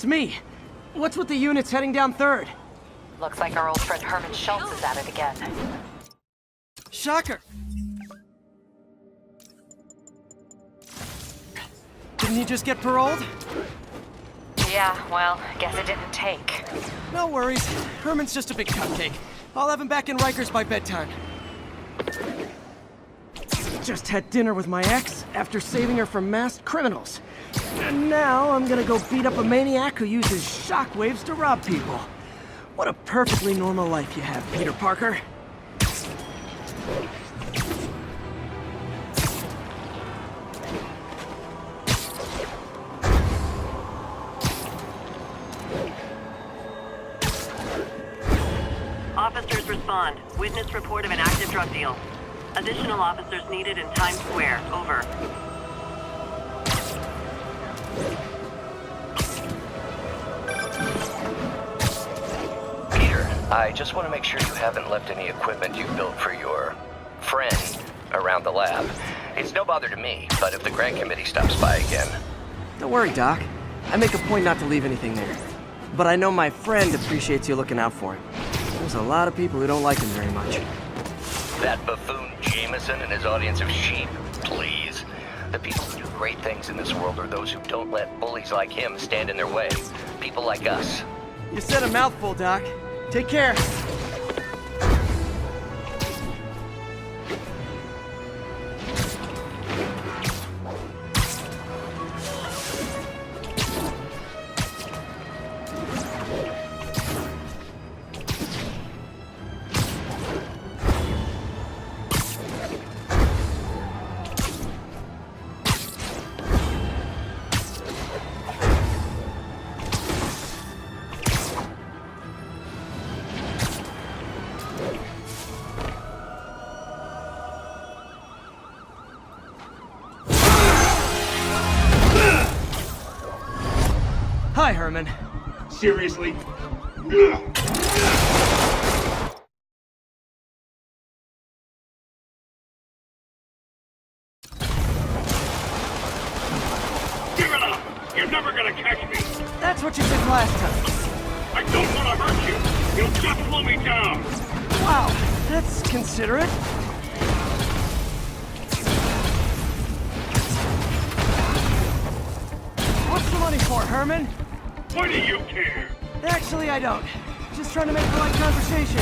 me. What's with the units heading down 3rd? Looks like our old friend Herman Schultz is at it again. Shocker! Didn't you just get paroled? Yeah, well, guess it didn't take. No worries. Herman's just a big cupcake. I'll have him back in Rikers by bedtime. Just had dinner with my ex after saving her from masked criminals. And now I'm gonna go beat up a maniac who uses shockwaves to rob people. What a perfectly normal life you have, Peter Parker. Officers respond. Witness report of an active drug deal. Additional officers needed in Times Square. Over. Peter, I just want to make sure you haven't left any equipment you built for your friend around the lab. It's no bother to me, but if the grant committee stops by again... Don't worry, Doc. I make a point not to leave anything there. But I know my friend appreciates you looking out for him. There's a lot of people who don't like him very much. That buffoon Jameson and his audience of sheep, please. The people who do great things in this world are those who don't let bullies like him stand in their way. People like us. You said a mouthful, Doc. Take care. Hi, Herman. Seriously? Give it up! You're never gonna catch me! That's what you said last time. I don't want to hurt you! You'll just slow me down! Wow, that's considerate. What's the money for, Herman? Why do you care? Actually, I don't. Just trying to make polite conversation.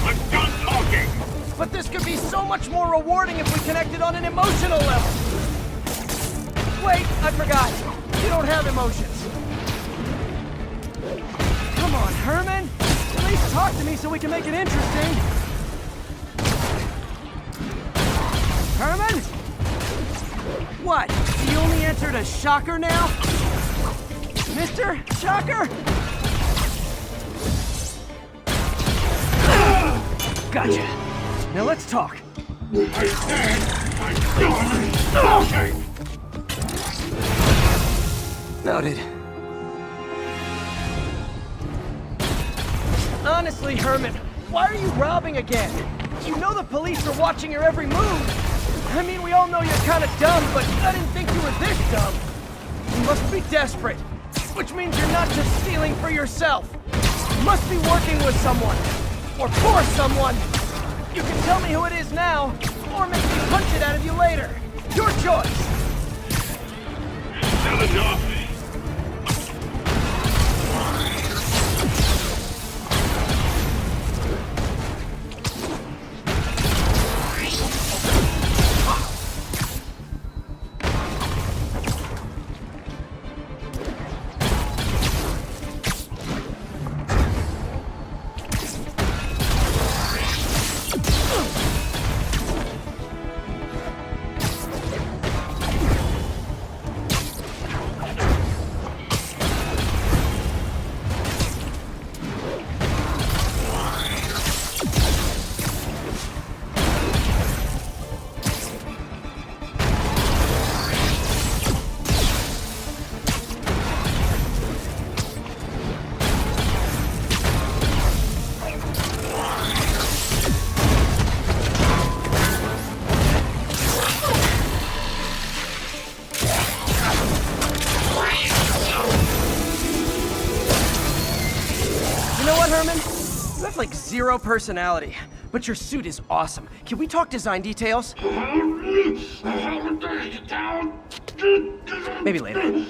I'm done talking! But this could be so much more rewarding if we connected on an emotional level. Wait, I forgot. You don't have emotions. Come on, Herman. At least talk to me so we can make it interesting. Herman? What? You only answered a shocker now? Mr. Shocker? Gotcha. Now let's talk. I said I'm done talking! Noted. Honestly, Herman, why are you robbing again? You know the police are watching your every move. I mean, we all know you're kind of dumb, but I didn't think you were this dumb. You must be desperate, which means you're not just stealing for yourself. You must be working with someone, or for someone. You can tell me who it is now, or make me punch it out of you later. Your choice. Not enough! You know what, Herman? You have like zero personality, but your suit is awesome. Can we talk design details? Maybe later.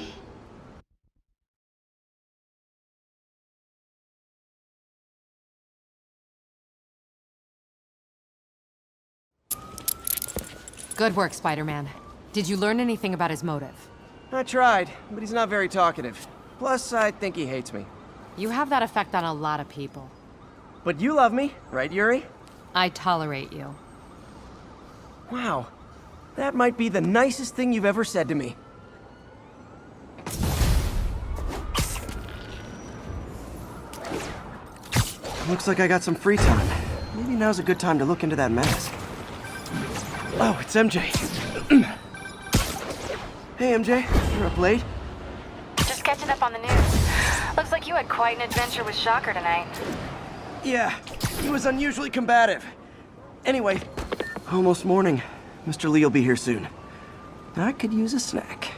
Good work, Spider-Man. Did you learn anything about his motive? I tried, but he's not very talkative. Plus, I think he hates me. You have that effect on a lot of people. But you love me, right, Yuri? I tolerate you. Wow. That might be the nicest thing you've ever said to me. Looks like I got some free time. Maybe now's a good time to look into that mask. Oh, it's MJ. Hey, MJ. You're up late? Just catching up on the news. Looks like you had quite an adventure with Shocker tonight. Yeah, he was unusually combative. Anyway, almost morning. Mr. Lee will be here soon. I could use a snack.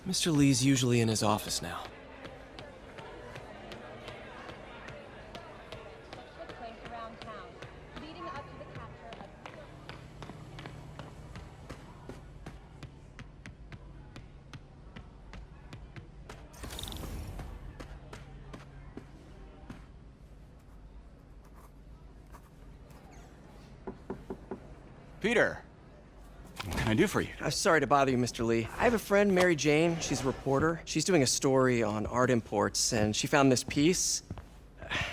Mr. Lee's usually in his office now. Peter, what can I do for you? Sorry to bother you, Mr. Lee. I have a friend, Mary Jane. She's a reporter. She's doing a story on art imports, and she found this piece.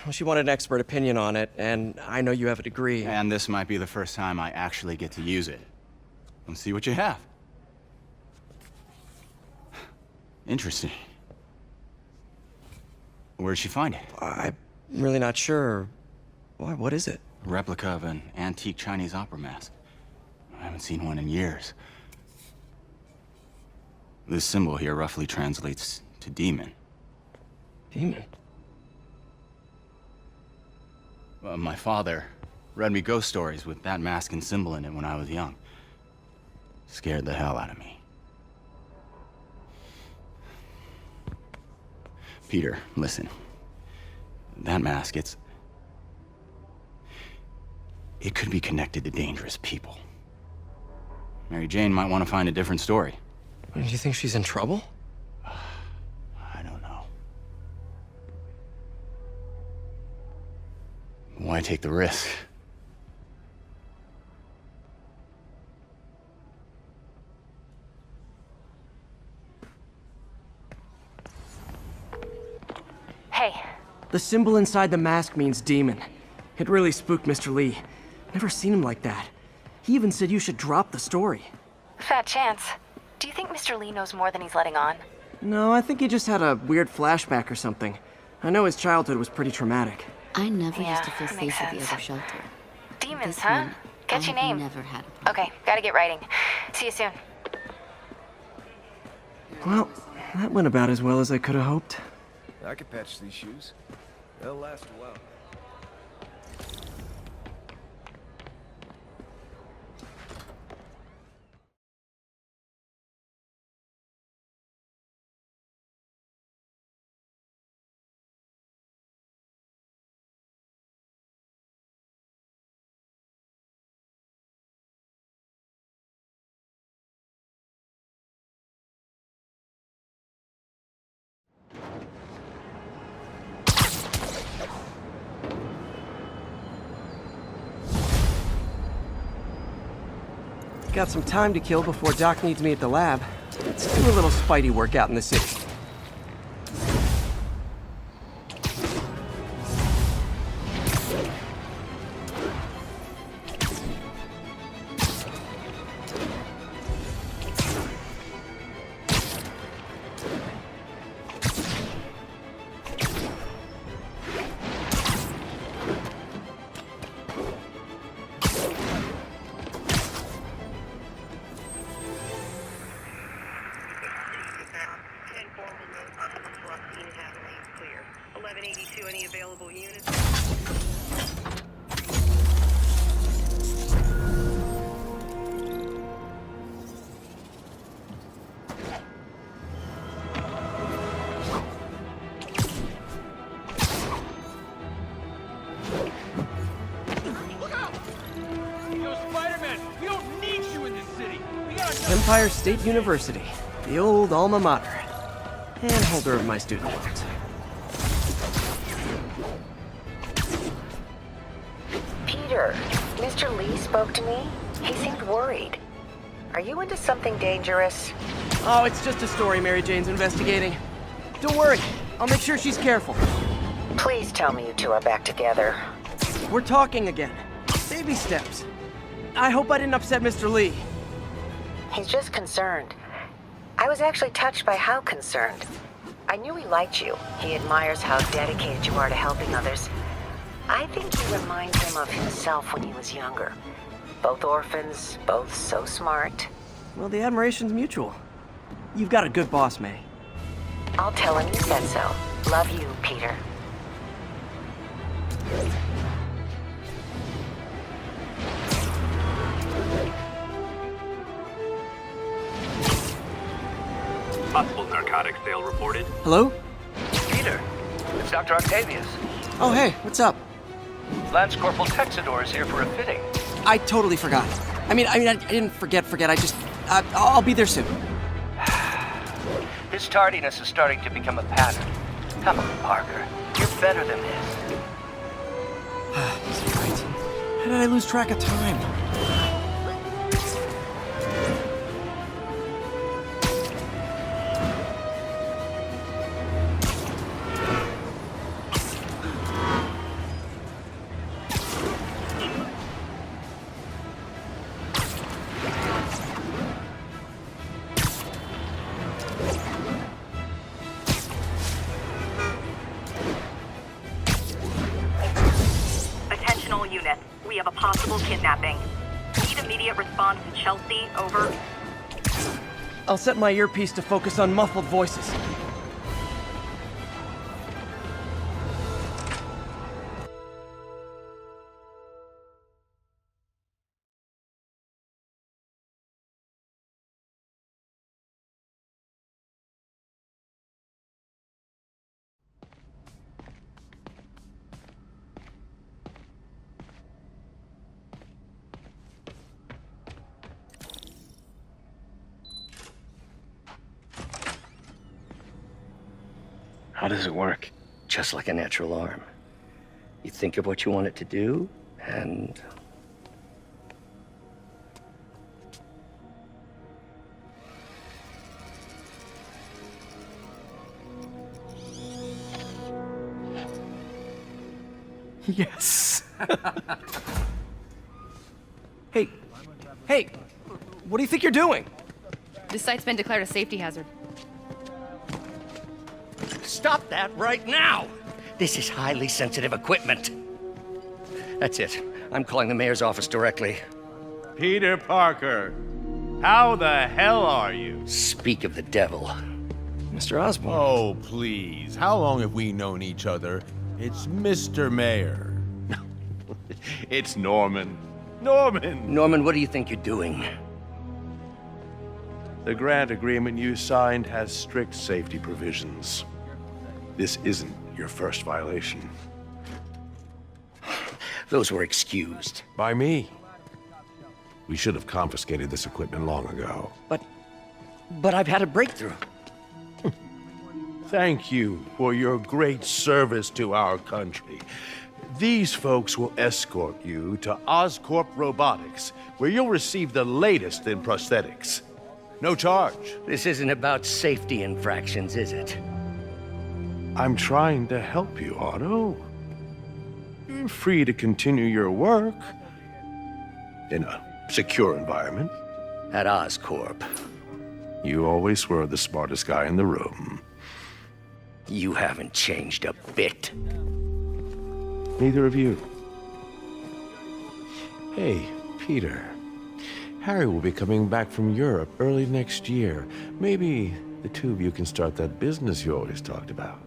Well, she wanted an expert opinion on it, and I know you have a degree. And this might be the first time I actually get to use it. Let's see what you have. Interesting. Where did she find it? I'm really not sure. Why, what is it? A replica of an antique Chinese opera mask. I haven't seen one in years. This symbol here roughly translates to demon. Demon? My father read me ghost stories with that mask and symbol in it when I was young. Scared the hell out of me. Peter, listen. That mask, it could be connected to dangerous people. Mary Jane might want to find a different story. Do you think she's in trouble? I don't know. Why take the risk? Hey, The symbol inside the mask means demon. It really spooked Mr. Lee. Never seen him like that. He even said you should drop the story. fat chance. Do you think Mr. Lee knows more than he's letting on? No, I think he just had a weird flashback or something. I know his childhood was pretty traumatic. I never Yeah, used to feel that safe makes at the sense. other shelter. Demons, This huh? one, Catchy I have name. never had a problem. Okay, gotta get writing. See you soon. Well, that went about as well as I could have hoped. I could patch these shoes. They'll last a while. Got some time to kill before Doc needs me at the lab. Let's do a little Spidey workout in the city. 1182, any available units? Yo, Spider-Man, we don't need you in this city. We got Empire State University, the old alma mater, and holder of my student loans. Peter, Mr. Lee spoke to me. He seemed worried. Are you into something dangerous? Oh, it's just a story Mary Jane's investigating. Don't worry, I'll make sure she's careful. Please tell me you two are back together. We're talking again. Baby steps. I hope I didn't upset Mr. Lee. He's just concerned. I was actually touched by how concerned. I knew he liked you. He admires how dedicated you are to helping others. I think you remind him of himself when he was younger. Both orphans, both so smart. Well, the admiration's mutual. You've got a good boss, May. I'll tell him you said so. Love you, Peter. Possible narcotics sale reported. Hello? Peter, it's Dr. Octavius. Oh, hey, what's up? Lance Corporal Texador is here for a fitting. I totally forgot. I mean, I didn't forget. I just, I'll be there soon. His tardiness is starting to become a pattern. Come on, Parker. You're better than this. He's right. How did I lose track of time? Attention all units. We have a possible kidnapping. Need immediate response in Chelsea, over. I'll set my earpiece to focus on muffled voices. How does it work? Just like a natural arm. You think of what you want it to do, and... Yes. Hey, what do you think you're doing? This site's been declared a safety hazard. Stop that right now! This is highly sensitive equipment. That's it. I'm calling the mayor's office directly. Peter Parker, how the hell are you? Speak of the devil. Mr. Osborn. Oh, please. How long have we known each other? It's Mr. Mayor. It's Norman. Norman, what do you think you're doing? The grant agreement you signed has strict safety provisions. This isn't your first violation. Those were excused. By me. We should have confiscated this equipment long ago. But I've had a breakthrough. Thank you for your great service to our country. These folks will escort you to Oscorp Robotics, where you'll receive the latest in prosthetics. No charge. This isn't about safety infractions, is it? I'm trying to help you, Otto. You're free to continue your work in a secure environment. At Oscorp. You always were the smartest guy in the room. You haven't changed a bit. Neither of you. Hey, Peter. Harry will be coming back from Europe early next year. Maybe the two of you can start that business you always talked about.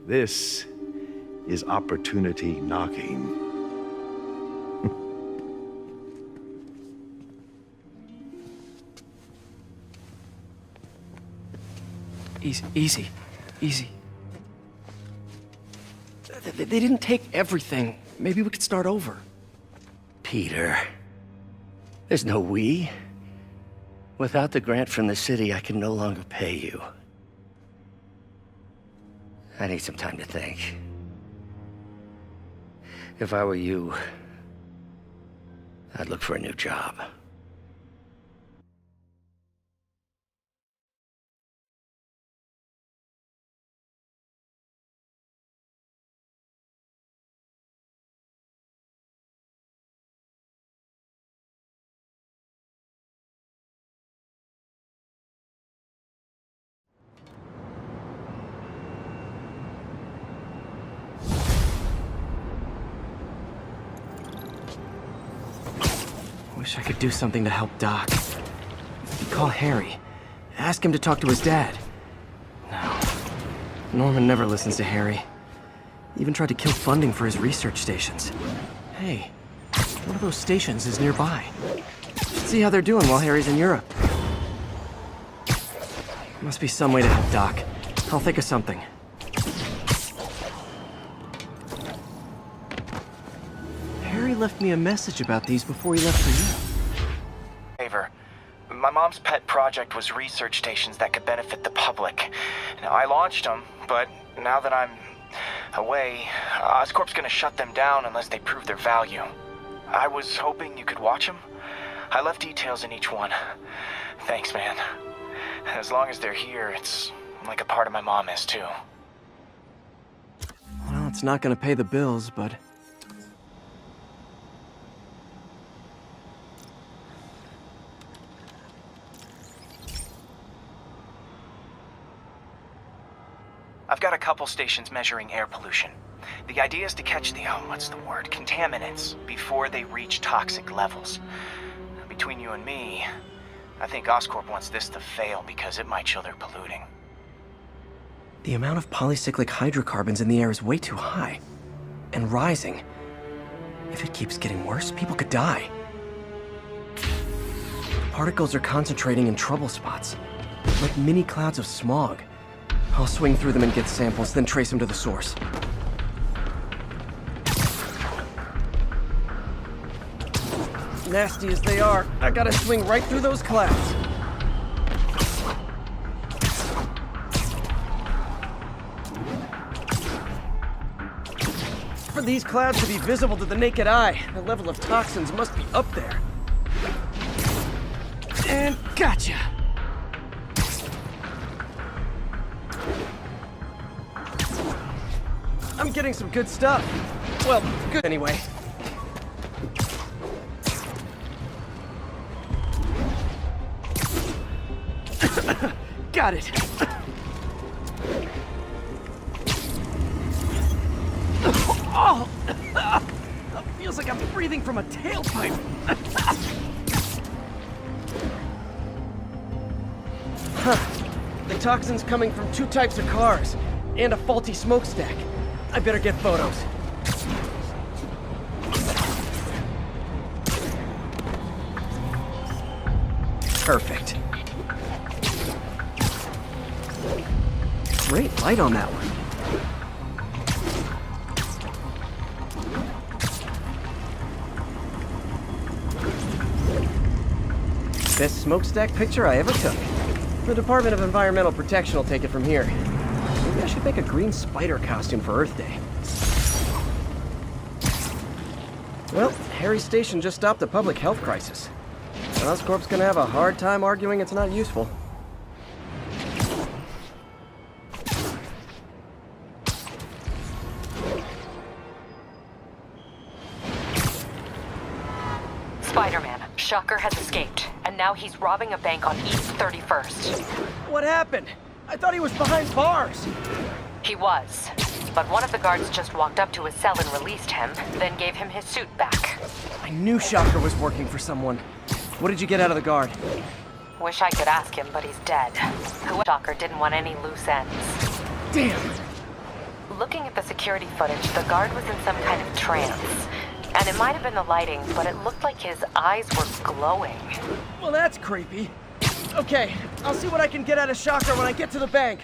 This is opportunity knocking. Easy. They didn't take everything. Maybe we could start over. Peter, there's no we. Without the grant from the city, I can no longer pay you. I need some time to think. If I were you, I'd look for a new job. Wish I could do something to help Doc. Call Harry. Ask him to talk to his dad. No. Norman never listens to Harry. Even tried to kill funding for his research stations. Hey, one of those stations is nearby. Should see how they're doing while Harry's in Europe. Must be some way to help Doc. I'll think of something. Harry left me a message about these before he left for you. Favor. My mom's pet project was research stations that could benefit the public. Now, I launched them, but now that I'm away, Oscorp's gonna shut them down unless they prove their value. I was hoping you could watch them. I left details in each one. Thanks, man. As long as they're here, it's like a part of my mom is, too. Well, it's not gonna pay the bills, but... I've got a couple stations measuring air pollution. The idea is to catch the, contaminants before they reach toxic levels. Between you and me, I think Oscorp wants this to fail because it might show they're polluting. The amount of polycyclic hydrocarbons in the air is way too high. And rising. If it keeps getting worse, people could die. Particles are concentrating in trouble spots, like mini clouds of smog. I'll swing through them and get samples, then trace them to the source. Nasty as they are, I gotta swing right through those clouds. For these clouds to be visible to the naked eye, the level of toxins must be up there. And gotcha! I'm getting some good stuff. Well, good anyway. Got it. Oh! Feels like I'm breathing from a tailpipe. The toxin's coming from 2 types of cars and a faulty smokestack. I better get photos. Perfect. Great light on that one. Best smokestack picture I ever took. The Department of Environmental Protection will take it from here. Maybe I should make a green spider costume for Earth Day. Well, Harry's station just stopped a public health crisis. Oscorp's gonna have a hard time arguing it's not useful. Spider-Man, Shocker has escaped, and now he's robbing a bank on East 31st. What happened? I thought he was behind bars. He was, but one of the guards just walked up to his cell and released him, then gave him his suit back. I knew Shocker was working for someone. What did you get out of the guard? Wish I could ask him, but he's dead. Shocker didn't want any loose ends. Damn! looking at the security footage, the guard was in some kind of trance. And it might have been the lighting, but it looked like his eyes were glowing. Well, that's creepy. Okay, I'll see what I can get out of Shocker when I get to the bank.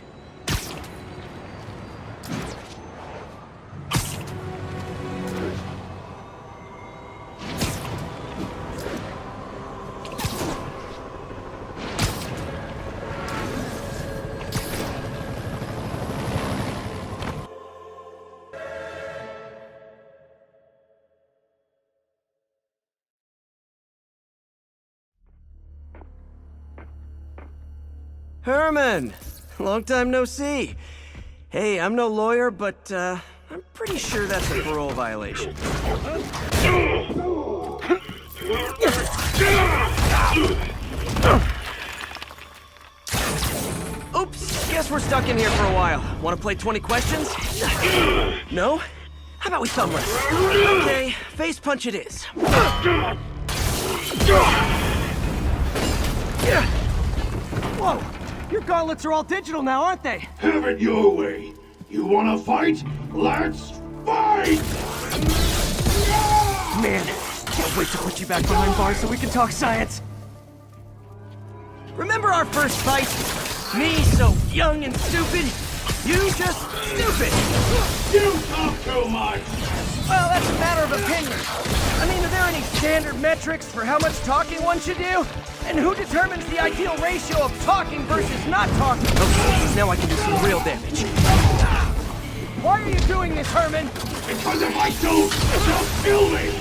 Herman! Long time no see. Hey, I'm no lawyer, but, I'm pretty sure that's a parole violation. Oops, guess we're stuck in here for a while. Wanna play 20 questions? No? How about we thumb wrestle? Okay, face punch it is. Whoa! Your gauntlets are all digital now, aren't they? Have it your way. You wanna fight? Let's fight! Man, can't wait to put you back behind bars so we can talk science. Remember our first fight? Me so young and stupid, you just stupid. You talk too much! Well, that's a matter of opinion. I mean, are there any standard metrics for how much talking one should do? And who determines the ideal ratio of talking versus not talking? Okay, now I can do some real damage. Why are you doing this, Herman? Because if I don't, they'll kill me!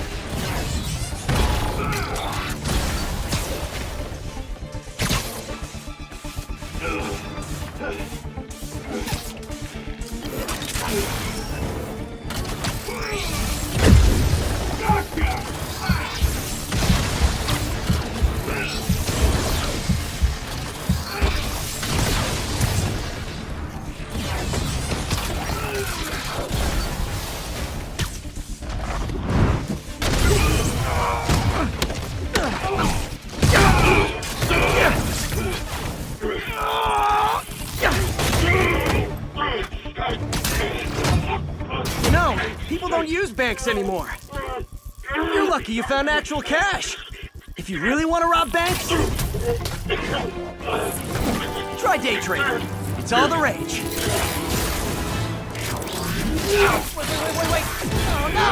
No, people don't use banks anymore. You're lucky you found actual cash. If you really want to rob banks, try day trading. It's all the rage. Wait. Oh, no!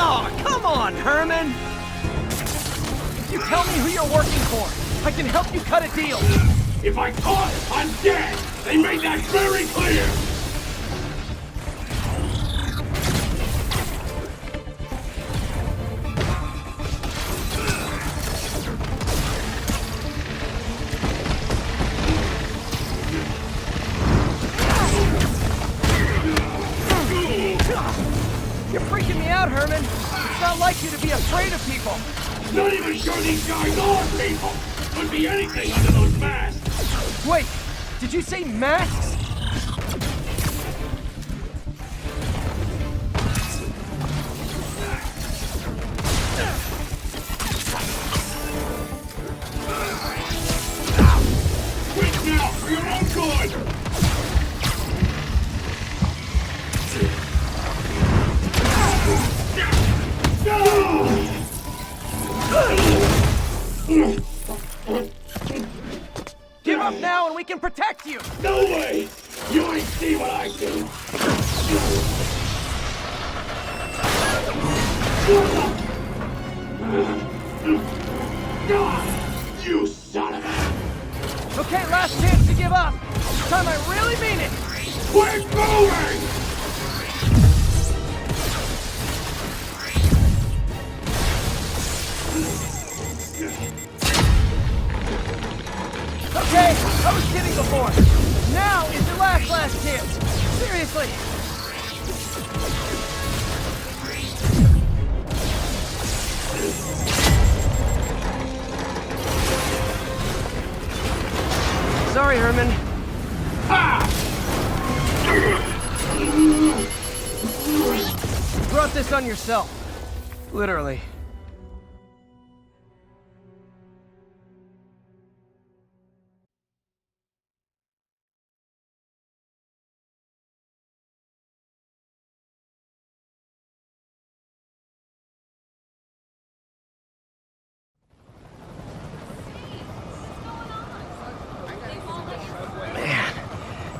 Oh, come on, Herman! If you tell me who you're working for, I can help you cut a deal. If I caught, I'm dead! They made that very clear! You're freaking me out, Herman. It's not like you to be afraid of people. Not even sure these guys are people! Could be anything under those masks! Wait, did you say masks? Quit now, for your own good! Give up now and we can protect you! No way! You ain't see what I do! You son of a... Okay, last chance to give up. This time I really mean it. Quit moving! Okay, I was kidding before. Now is your last chance. Seriously. Sorry, Herman. You brought this on yourself. Literally.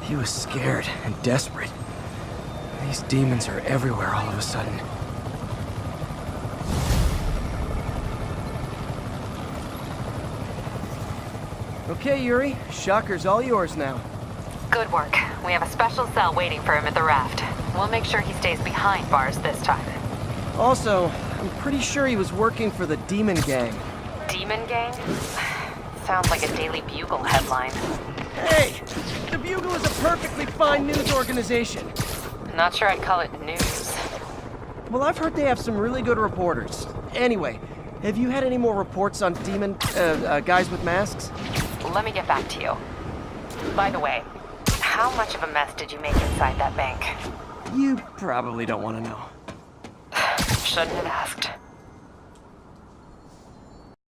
He was scared and desperate. These demons are everywhere all of a sudden. Okay, Yuri. Shocker's all yours now. Good work. We have a special cell waiting for him at the raft. We'll make sure he stays behind bars this time. Also, I'm pretty sure he was working for the Demon Gang. Demon Gang? Sounds like a Daily Bugle headline. Hey! The Bugle is a perfectly fine news organization. Not sure I'd call it news. Well, I've heard they have some really good reporters. Anyway, have you had any more reports on demon, guys with masks? Let me get back to you. By the way, how much of a mess did you make inside that bank? You probably don't want to know. Shouldn't have asked.